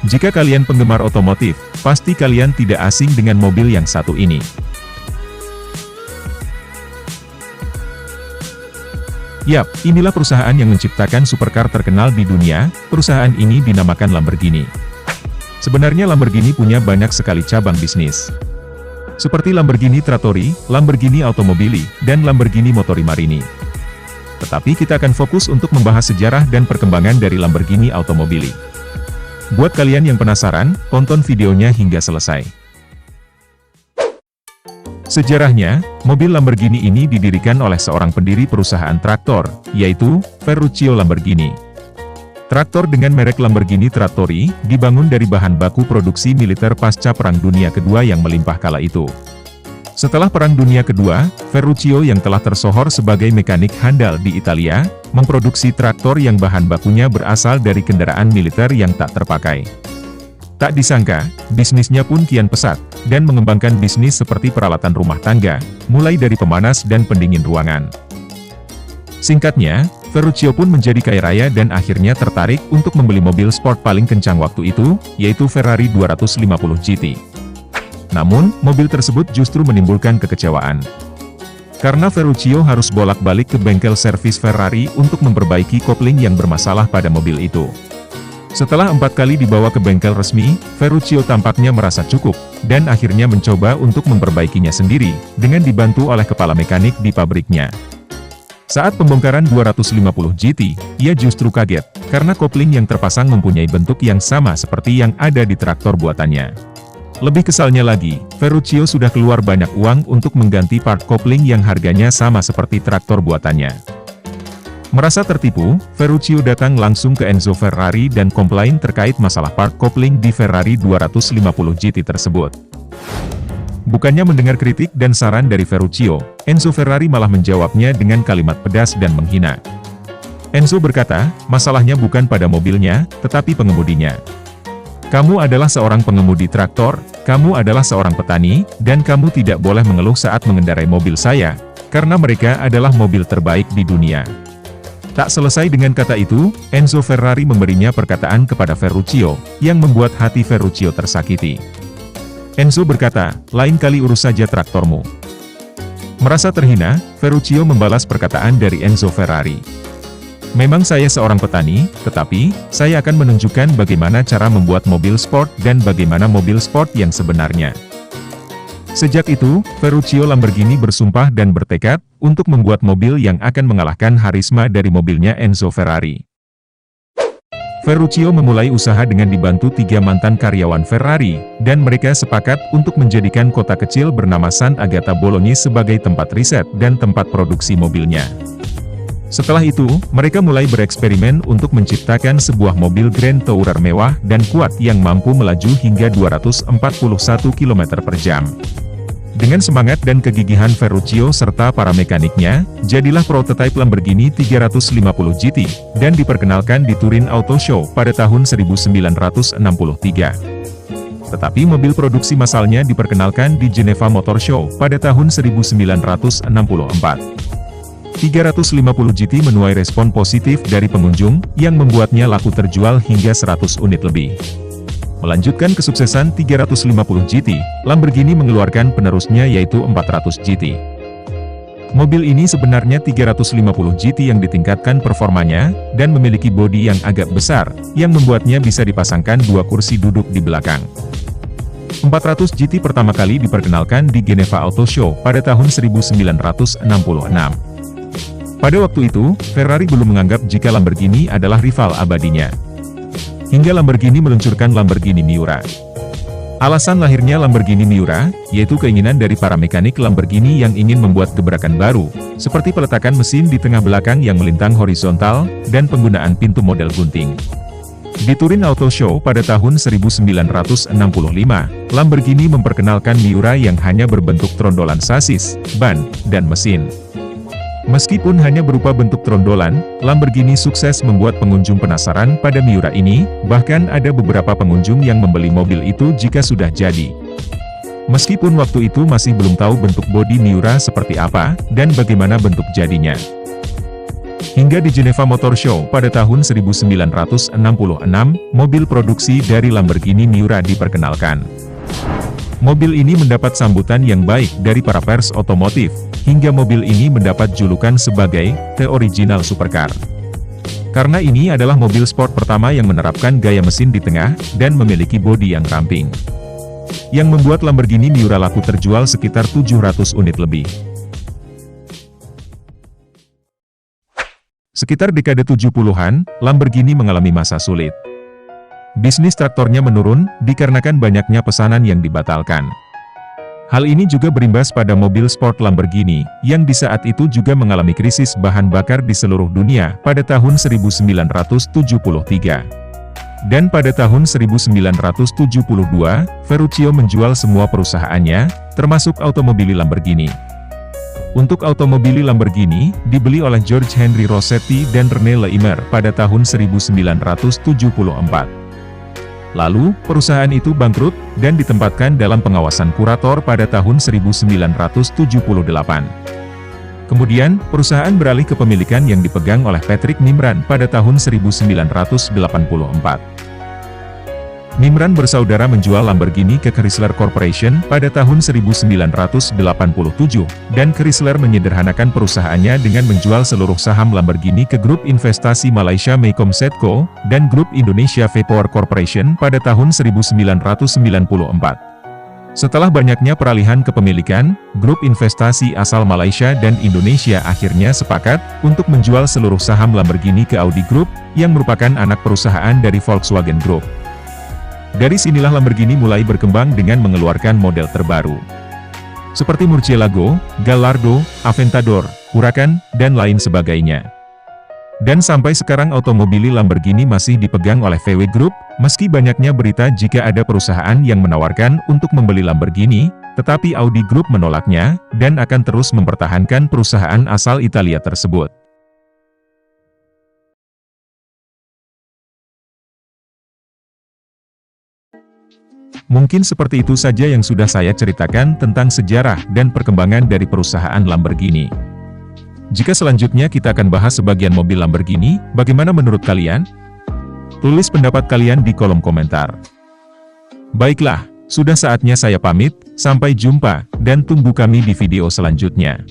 Jika kalian penggemar otomotif, pasti kalian tidak asing dengan mobil yang satu ini. Yap, inilah perusahaan yang menciptakan supercar terkenal di dunia. Perusahaan ini dinamakan Lamborghini. Sebenarnya Lamborghini punya banyak sekali cabang bisnis. Seperti Lamborghini Trattori, Lamborghini Automobili, dan Lamborghini Motori Marini. Tetapi kita akan fokus untuk membahas sejarah dan perkembangan dari Lamborghini Automobili. Buat kalian yang penasaran, tonton videonya hingga selesai. Sejarahnya, mobil Lamborghini ini didirikan oleh seorang pendiri perusahaan traktor, yaitu Ferruccio Lamborghini. Traktor dengan merek Lamborghini Trattori, dibangun dari bahan baku produksi militer pasca Perang Dunia Kedua yang melimpah kala itu. Setelah Perang Dunia Kedua, Ferruccio yang telah tersohor sebagai mekanik handal di Italia, memproduksi traktor yang bahan bakunya berasal dari kendaraan militer yang tak terpakai. Tak disangka, bisnisnya pun kian pesat, dan mengembangkan bisnis seperti peralatan rumah tangga, mulai dari pemanas dan pendingin ruangan. Singkatnya, Ferruccio pun menjadi kaya raya dan akhirnya tertarik untuk membeli mobil sport paling kencang waktu itu, yaitu Ferrari 250 GT. Namun, mobil tersebut justru menimbulkan kekecewaan. Karena Ferruccio harus bolak-balik ke bengkel servis Ferrari untuk memperbaiki kopling yang bermasalah pada mobil itu. Setelah 4 kali dibawa ke bengkel resmi, Ferruccio tampaknya merasa cukup, dan akhirnya mencoba untuk memperbaikinya sendiri, dengan dibantu oleh kepala mekanik di pabriknya. Saat pembongkaran 250 GT, ia justru kaget, karena kopling yang terpasang mempunyai bentuk yang sama seperti yang ada di traktor buatannya. Lebih kesalnya lagi, Ferruccio sudah keluar banyak uang untuk mengganti part kopling yang harganya sama seperti traktor buatannya. Merasa tertipu, Ferruccio datang langsung ke Enzo Ferrari dan komplain terkait masalah part kopling di Ferrari 250 GT tersebut. Bukannya mendengar kritik dan saran dari Ferruccio, Enzo Ferrari malah menjawabnya dengan kalimat pedas dan menghina. Enzo berkata, masalahnya bukan pada mobilnya, tetapi pengemudinya. Kamu adalah seorang pengemudi traktor, kamu adalah seorang petani, dan kamu tidak boleh mengeluh saat mengendarai mobil saya, karena mereka adalah mobil terbaik di dunia. Tak selesai dengan kata itu, Enzo Ferrari memberinya perkataan kepada Ferruccio, yang membuat hati Ferruccio tersakiti. Enzo berkata, lain kali urus saja traktormu. Merasa terhina, Ferruccio membalas perkataan dari Enzo Ferrari. Memang saya seorang petani, tetapi, saya akan menunjukkan bagaimana cara membuat mobil sport dan bagaimana mobil sport yang sebenarnya. Sejak itu, Ferruccio Lamborghini bersumpah dan bertekad, untuk membuat mobil yang akan mengalahkan harisma dari mobilnya Enzo Ferrari. Ferruccio memulai usaha dengan dibantu 3 mantan karyawan Ferrari, dan mereka sepakat untuk menjadikan kota kecil bernama San Agata Bolognese sebagai tempat riset dan tempat produksi mobilnya. Setelah itu, mereka mulai bereksperimen untuk menciptakan sebuah mobil Grand Tourer mewah dan kuat yang mampu melaju hingga 241 km per jam. Dengan semangat dan kegigihan Ferruccio serta para mekaniknya, jadilah prototipe Lamborghini 350 GT, dan diperkenalkan di Turin Auto Show pada tahun 1963. Tetapi mobil produksi massalnya diperkenalkan di Geneva Motor Show pada tahun 1964. 350 GT menuai respon positif dari pengunjung, yang membuatnya laku terjual hingga 100 unit lebih. Melanjutkan kesuksesan 350 GT, Lamborghini mengeluarkan penerusnya yaitu 400 GT. Mobil ini sebenarnya 350 GT yang ditingkatkan performanya, dan memiliki bodi yang agak besar, yang membuatnya bisa dipasangkan 2 kursi duduk di belakang. 400 GT pertama kali diperkenalkan di Geneva Auto Show pada tahun 1966. Pada waktu itu, Ferrari belum menganggap jika Lamborghini adalah rival abadinya. Hingga Lamborghini meluncurkan Lamborghini Miura. Alasan lahirnya Lamborghini Miura, yaitu keinginan dari para mekanik Lamborghini yang ingin membuat gebrakan baru, seperti peletakan mesin di tengah belakang yang melintang horizontal, dan penggunaan pintu model gunting. Di Turin Auto Show pada tahun 1965, Lamborghini memperkenalkan Miura yang hanya berbentuk trondolan sasis, ban, dan mesin. Meskipun hanya berupa bentuk trondolan, Lamborghini sukses membuat pengunjung penasaran pada Miura ini, bahkan ada beberapa pengunjung yang membeli mobil itu jika sudah jadi. Meskipun waktu itu masih belum tahu bentuk bodi Miura seperti apa, dan bagaimana bentuk jadinya. Hingga di Geneva Motor Show pada tahun 1966, mobil produksi dari Lamborghini Miura diperkenalkan. Mobil ini mendapat sambutan yang baik dari para pers otomotif, hingga mobil ini mendapat julukan sebagai The Original Supercar. Karena ini adalah mobil sport pertama yang menerapkan gaya mesin di tengah, dan memiliki bodi yang ramping. Yang membuat Lamborghini Miura laku terjual sekitar 700 unit lebih. Sekitar dekade 70-an, Lamborghini mengalami masa sulit. Bisnis traktornya menurun, dikarenakan banyaknya pesanan yang dibatalkan. Hal ini juga berimbas pada mobil sport Lamborghini, yang di saat itu juga mengalami krisis bahan bakar di seluruh dunia pada tahun 1973. Dan pada tahun 1972, Ferruccio menjual semua perusahaannya, termasuk automobili Lamborghini. Untuk automobili Lamborghini, dibeli oleh George Henry Rossetti dan René Leimer pada tahun 1974. Lalu, perusahaan itu bangkrut, dan ditempatkan dalam pengawasan kurator pada tahun 1978. Kemudian, perusahaan beralih ke pemilikan yang dipegang oleh Patrick Nimran pada tahun 1984. Nimran bersaudara menjual Lamborghini ke Chrysler Corporation pada tahun 1987, dan Chrysler menyederhanakan perusahaannya dengan menjual seluruh saham Lamborghini ke grup investasi Malaysia Meikom Sedco, dan grup Indonesia Vapor Corporation pada tahun 1994. Setelah banyaknya peralihan kepemilikan, grup investasi asal Malaysia dan Indonesia akhirnya sepakat untuk menjual seluruh saham Lamborghini ke Audi Group, yang merupakan anak perusahaan dari Volkswagen Group. Dari sinilah Lamborghini mulai berkembang dengan mengeluarkan model terbaru, seperti Murcielago, Gallardo, Aventador, Huracan, dan lain sebagainya. Dan sampai sekarang automobili Lamborghini masih dipegang oleh VW Group, meski banyaknya berita jika ada perusahaan yang menawarkan untuk membeli Lamborghini, tetapi Audi Group menolaknya, dan akan terus mempertahankan perusahaan asal Italia tersebut. Mungkin seperti itu saja yang sudah saya ceritakan tentang sejarah dan perkembangan dari perusahaan Lamborghini. Jika selanjutnya kita akan bahas sebagian mobil Lamborghini, bagaimana menurut kalian? Tulis pendapat kalian di kolom komentar. Baiklah, sudah saatnya saya pamit, sampai jumpa, dan tunggu kami di video selanjutnya.